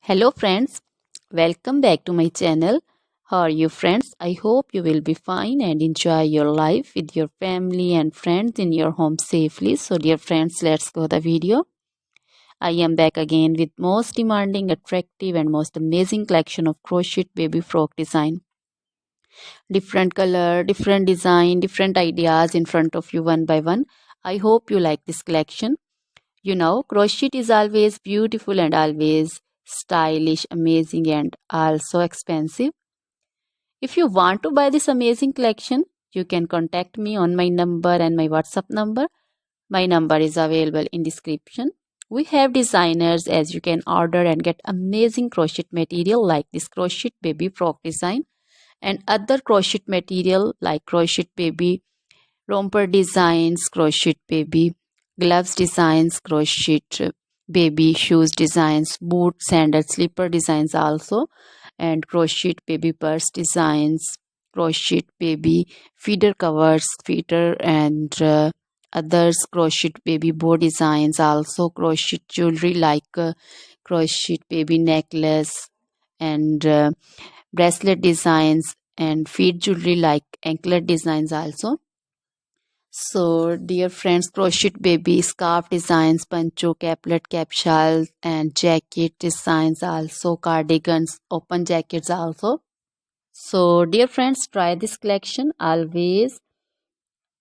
Hello friends, welcome back to my channel. How are you friends? I hope you will be fine and enjoy your life with your family and friends in your home safely. So dear friends, let's go the video. I am back again with most demanding, attractive and most amazing collection of crochet baby frock design. Different color, different design, different ideas in front of you one by one. I hope you like this collection. You know, crochet is always beautiful and always stylish, amazing, and also expensive. If you want to buy this amazing collection, you can contact me on my number and my WhatsApp number. My number is available in description. We have designers as you can order and get amazing crochet material like this crochet baby frock design and other crochet material like crochet baby romper designs, crochet baby gloves designs, crochet baby shoes designs, boot, sandal, slipper designs also, and crochet baby purse designs, crochet baby feeder covers, feeder and others, crochet baby bow designs also, crochet jewelry like crochet baby necklace and bracelet designs and feet jewelry like anklet designs also. So, dear friends, crochet baby scarf designs, pancho, caplet, capsule, and jacket designs also, cardigans, open jackets also. So, dear friends, try this collection. Always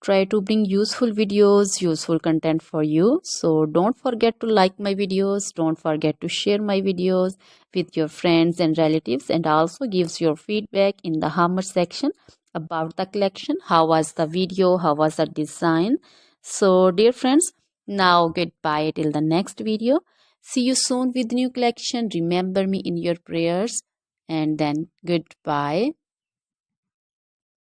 try to bring useful videos, useful content for you. So, don't forget to like my videos. Don't forget to share my videos with your friends and relatives, and also gives your feedback in the hammer section about the collection. How was the video? How was the design? So, dear friends, now goodbye till the next video. See you soon with new collection. Remember me in your prayers, and then goodbye.